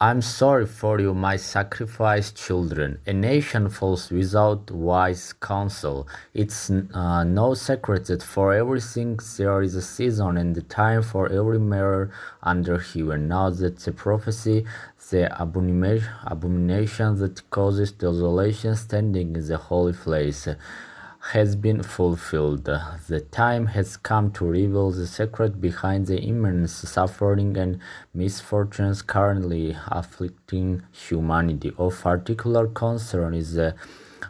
I'm sorry for you, my sacrificed children. A nation falls without wise counsel. It's no secret that for everything there is a season and a time for every matter under heaven. Now that the prophecy, the abomination that causes desolation standing in the holy place, has been fulfilled. The time has come to reveal the secret behind the immense suffering and misfortunes currently afflicting humanity. Of particular concern is the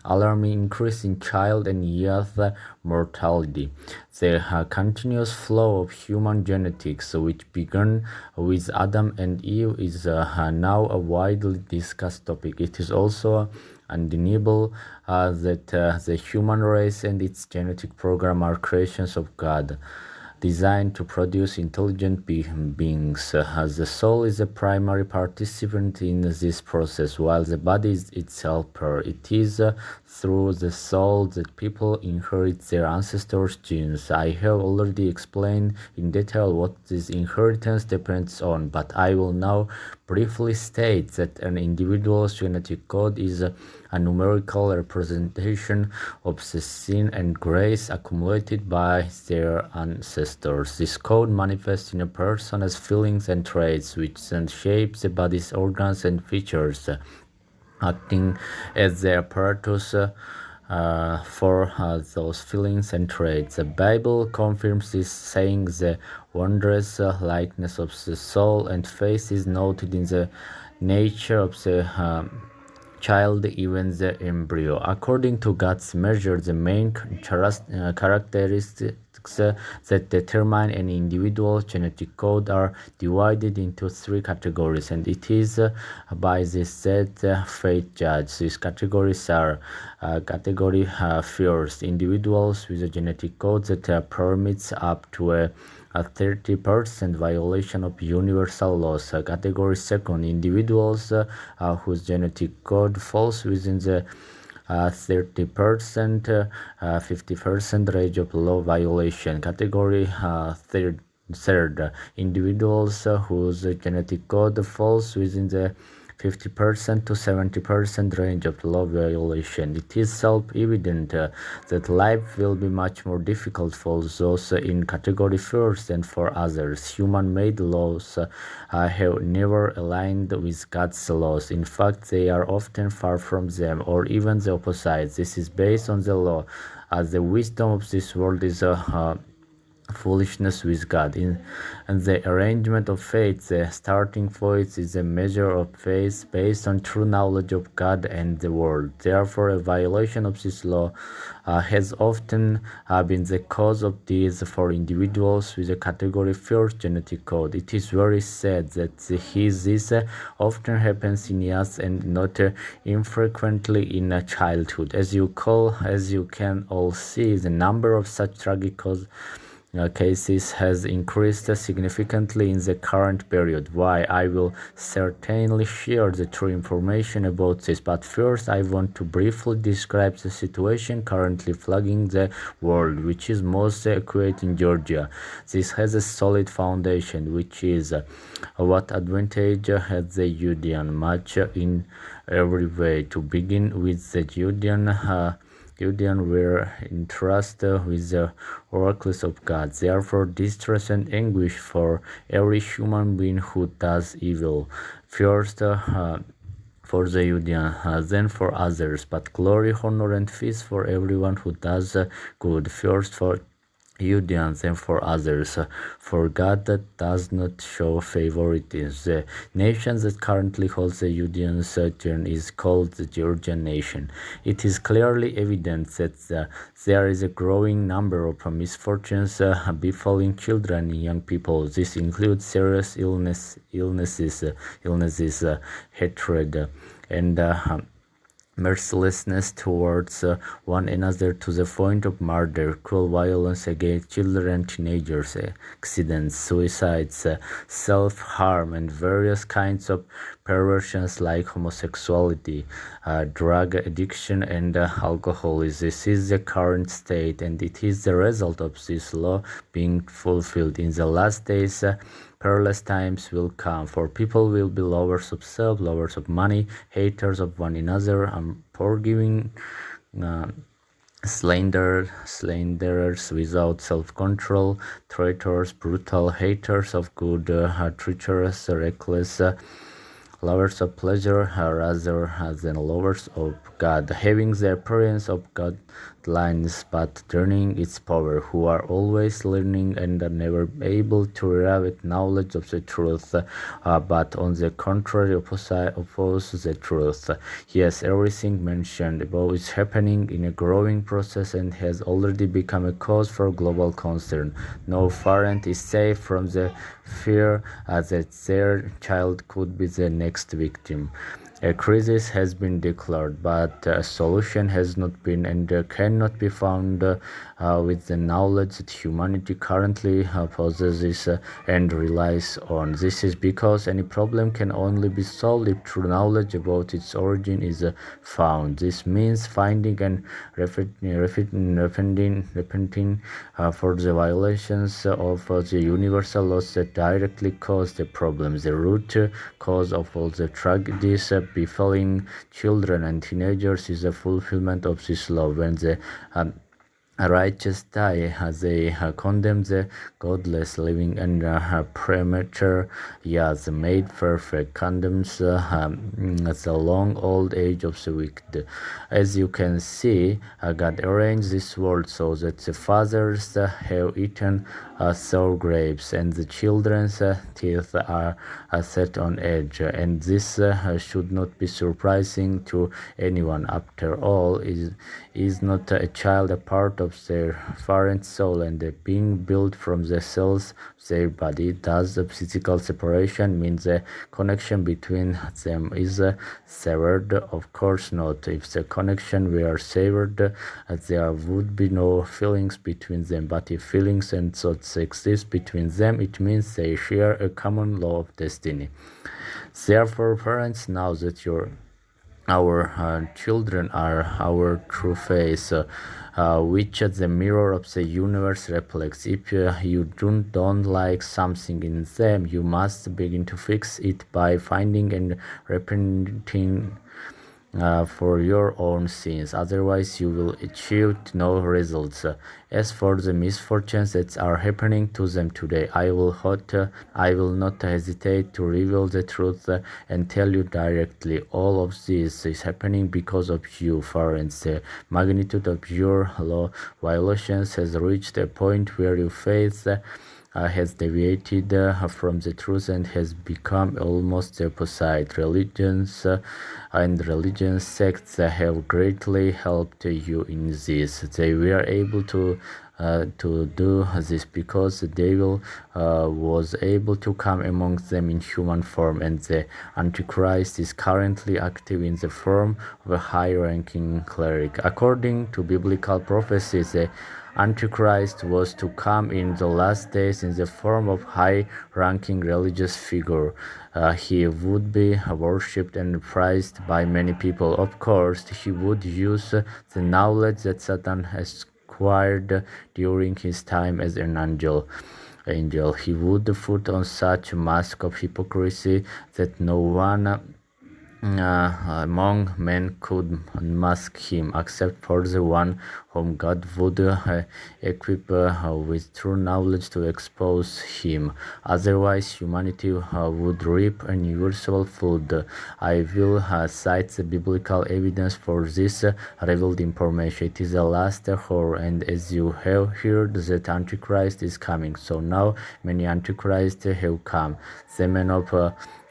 alarming increase in child and youth mortality. The continuous flow of human genetics, which began with Adam and Eve, is now a widely discussed topic. It is also undeniable that the human race and its genetic program are creations of God, designed to produce intelligent beings. The soul is a primary participant in this process, while the body is its helper. It is through the soul that people inherit their ancestors' genes. I have already explained in detail what this inheritance depends on, but I will now briefly state that an individual's genetic code is a numerical representation of the sin and grace accumulated by their ancestors. This code manifests in a person as feelings and traits, which then shape the body's organs and features, acting as the apparatus for those feelings and traits. The Bible confirms this, saying the wondrous likeness of the soul and face is noted in the nature of the child, even the embryo. According to God's measure, the main characteristics that determine an individual's genetic code are divided into three categories, and it is by this that fate judges. These categories are category first, individuals with a genetic code that permits up to a 30% violation of universal laws. Category second, individuals whose genetic code falls within the 30%, 50% range of law violation. Category third, individuals whose genetic code falls within the 50% to 70% range of law violation. It is self-evident that life will be much more difficult for those in category first than for others. Human-made laws have never aligned with God's laws. In fact, they are often far from them, or even the opposite. This is based on the law, as the wisdom of this world is foolishness with God. In the arrangement of fate, the starting point is a measure of faith based on true knowledge of God and the world. Therefore, a violation of this law has often been the cause of death for individuals with a category first genetic code. It is very sad that this often happens in youth and not infrequently in childhood. As you can all see, the number of such tragic cases has increased significantly in the current period. Why? I will certainly share the true information about this, but first I want to briefly describe the situation currently plaguing the world, which is most acute in Georgia. This has a solid foundation, which is what advantage has the Judean much in every way. To begin with, the Judean were entrusted with the oracles of God. Therefore, distress and anguish for every human being who does evil. First, for the Judean, then for others, but glory, honor, and peace for everyone who does good. First for Judeans and for others, for God that does not show favoritism. The nation that currently holds the Judean sojourn is called the Georgian nation. It is clearly evident that there is a growing number of misfortunes befalling children and young people. This includes serious illnesses, hatred, and mercilessness towards one another to the point of murder, cruel violence against children and teenagers, accidents, suicides, self-harm, and various kinds of perversions like homosexuality, drug addiction, and alcoholism. This is the current state, and it is the result of this law being fulfilled. In the last days, perilous times will come, for people will be lovers of self, lovers of money, haters of one another, unforgiving, slanderers without self-control, traitors, brutal, haters of good, treacherous, reckless, lovers of pleasure rather than lovers of God, having the appearance of godliness but denying its power, who are always learning and are never able to arrive at knowledge of the truth, but on the contrary oppose the truth. Yes, everything mentioned above is happening in a growing process and has already become a cause for global concern. No parent is safe from the fear that their child could be the next victim. A crisis has been declared, but a solution has not been and cannot be found with the knowledge that humanity currently possesses and relies on. This is because any problem can only be solved if true knowledge about its origin is found. This means finding and repenting for the violations of the universal laws that directly cause the problem. The root cause of all the tragedies befalling children and teenagers is the fulfillment of this law. When the righteous die, they condemn the godless, living under premature, yes, made perfect, condemns the long old age of the wicked. As you can see, God arranged this world so that the fathers have eaten sour grapes and the children's teeth are set on edge, and this should not be surprising to anyone. After all, is not a child a part of their parent's soul and being built from the cells of their body? Does the physical separation mean the connection between them is severed? Of course not. If the connection were severed, there would be no feelings between them, but if feelings and thoughts exist between them, it means they share a common law of destiny. Therefore, parents, now that our children are our true face, which the mirror of the universe reflects. If you don't like something in them, you must begin to fix it by finding and repenting for your own sins. Otherwise, you will achieve no results. As for the misfortunes that are happening to them today, I will not hesitate to reveal the truth and tell you directly. All of this is happening because of you, parents. The magnitude of your law violations has reached a point where your faith has deviated from the truth and has become almost the opposite. Religions and religious sects have greatly helped you in this. They were able to do this because the devil was able to come among them in human form, and the Antichrist is currently active in the form of a high-ranking cleric. According to biblical prophecies, the Antichrist was to come in the last days in the form of high-ranking religious figure. He would be worshipped and prized by many people. Of course, he would use the knowledge that Satan has acquired during his time as an angel. He would put on such a mask of hypocrisy that no one among men could unmask him except for the one whom God would equip with true knowledge to expose him. Otherwise, humanity would reap universal food. I will cite the biblical evidence for this revealed information. It is the last hour, and as you have heard that Antichrist is coming, so now many Antichrists have come. The man of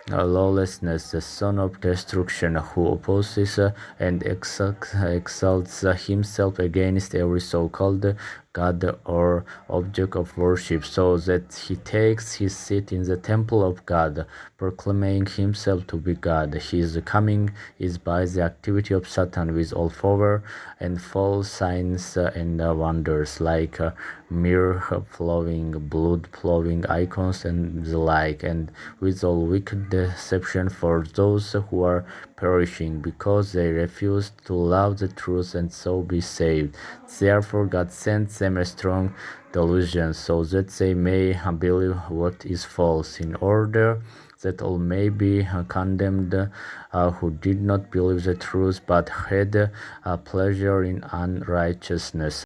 lawlessness, the son of destruction, who opposes and exalts himself against every so-called God or object of worship, so that he takes his seat in the temple of God, proclaiming himself to be God. His coming is by the activity of Satan with all power and false signs and wonders, like mirror flowing, blood flowing icons and the like, and with all wicked deception for those who are perishing because they refused to love the truth and so be saved. Therefore God sent them a strong delusion so that they may believe what is false, in order that all may be condemned who did not believe the truth but had pleasure in unrighteousness.